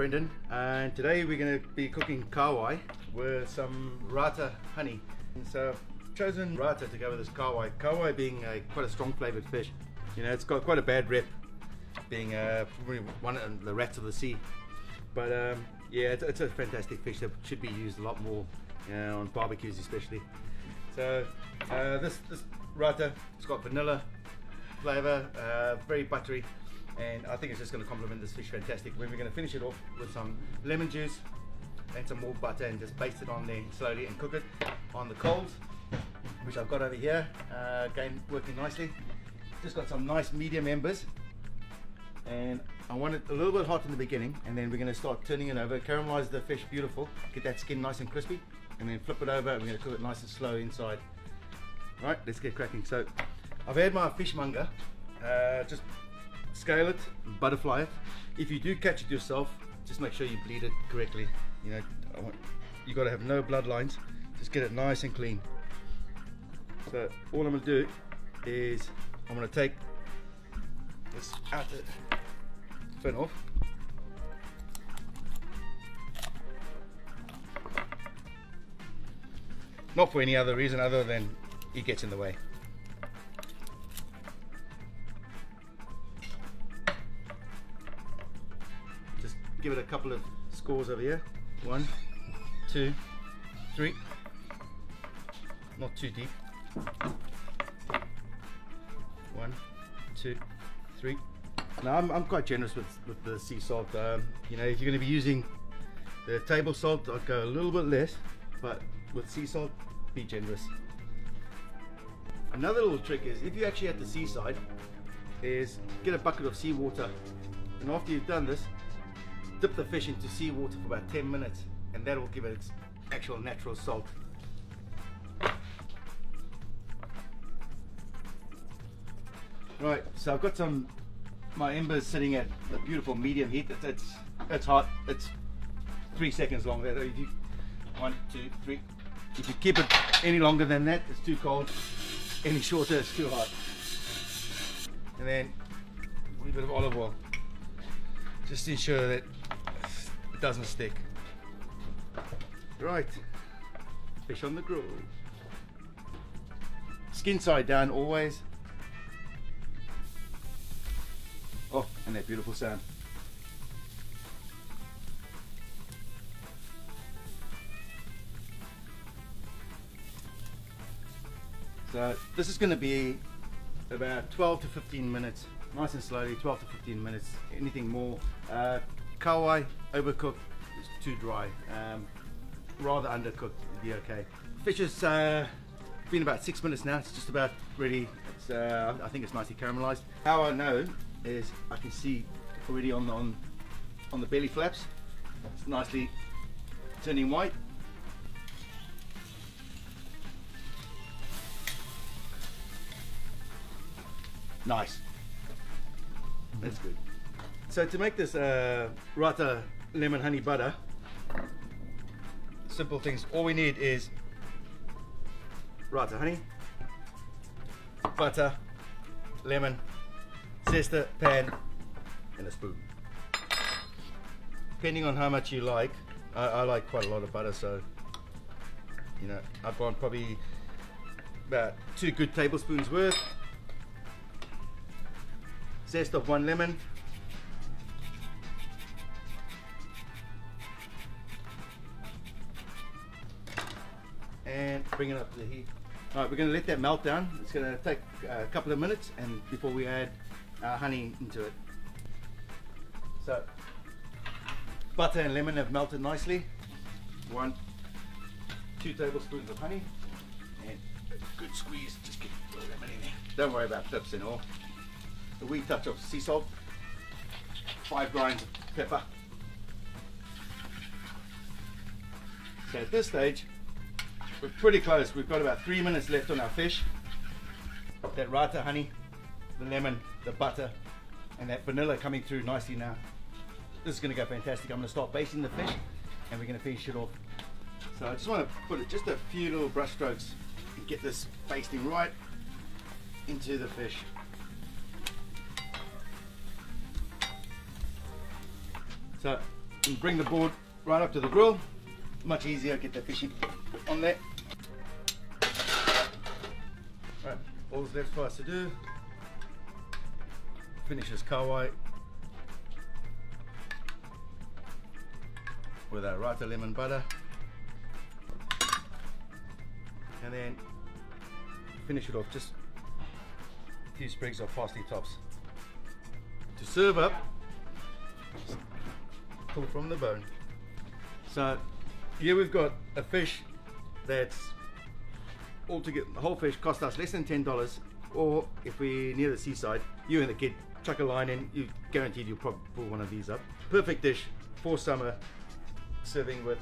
Brendon, and today we're going to be cooking Kowhai with some Rata Honey. And so I've chosen Rata to go with this Kowhai. Kowhai being quite a strong flavoured fish. You know, it's got quite a bad rep being probably one of the rats of the sea. But yeah, it's a fantastic fish that should be used a lot more, you know, on barbecues especially. So this Rata, it's got vanilla flavour, very buttery, and I think it's just going to complement this fish fantastic. When we're going to finish it off with some lemon juice and some more butter and just baste it on there slowly and cook it on the coals, which I've got over here, again working nicely. Just got some nice medium embers, and I want it a little bit hot in the beginning, and then we're going to start turning it over, caramelize the fish beautiful, get that skin nice and crispy, and then flip it over and we're going to cook it nice and slow inside. Right, let's get cracking. So I've had my fishmonger, just scale it, butterfly it. If you do catch it yourself, just make sure you bleed it correctly. You know, you got to have no bloodlines. Just get it nice and clean. So all I'm going to do is I'm going to take this outer fin off. Not for any other reason other than it gets in the way. Just give it a couple of scores over here. 1, 2, 3. Not too deep. 1, 2, 3. Now I'm quite generous with the sea salt. You know, if you're going to be using the table salt, I'd go a little bit less, but with sea salt, be generous. Another little trick is, if you're actually at the seaside, is get a bucket of seawater, and after you've done this, dip the fish into seawater for about 10 minutes, and that will give it its actual natural salt. Right, so I've got my embers sitting at a beautiful medium heat. It's hot. It's 3 seconds long. If you 1, 2, 3. If you keep it any longer than that, it's too cold. Any shorter, it's too hot. And then a little bit of olive oil, just to ensure that it doesn't stick. Right, fish on the grill. Skin side down always. Oh, and that beautiful sound. So this is going to be about 12 to 15 minutes, nice and slowly, 12 to 15 minutes, anything more. Kowhai, overcooked, is too dry, rather undercooked would be okay. Fish has been about 6 minutes now, it's just about ready. I think it's nicely caramelized. How I know is I can see already on the belly flaps, it's nicely turning white. Nice, that's good. So to make this Rata lemon honey butter, simple things. All we need is Rata honey, butter, lemon, zester, pan, and a spoon. Depending on how much you like, I like quite a lot of butter, so you know, I've gone probably about 2 good tablespoons worth. Zest of 1 lemon, and bring it up to the heat. All right, we're going to let that melt down. It's going to take a couple of minutes, and before we add honey into it. So butter and lemon have melted nicely. 1, 2 tablespoons of honey, and a good squeeze. Just get a little lemon in there. Don't worry about pips and all. A wee touch of sea salt, 5 grinds of pepper. So at this stage, we're pretty close. We've got about 3 minutes left on our fish. That Rata honey, the lemon, the butter, and that vanilla coming through nicely now. This is going to go fantastic. I'm going to start basting the fish, and we're going to finish it off. So I just want to put just a few little brush strokes and get this basting right into the fish. So and bring the board right up to the grill. Much easier, get the fishy on there. Right, all that's left for us to do, finish this kowhai with our Rata lemon butter, and then finish it off just a few sprigs of parsley tops. To serve up, pull from the bone. So here we've got a fish that's altogether, the whole fish cost us less than $10, or if we're near the seaside, you and the kid chuck a line in, you guaranteed you'll probably pull one of these up. Perfect dish for summer, serving with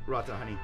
Rata honey.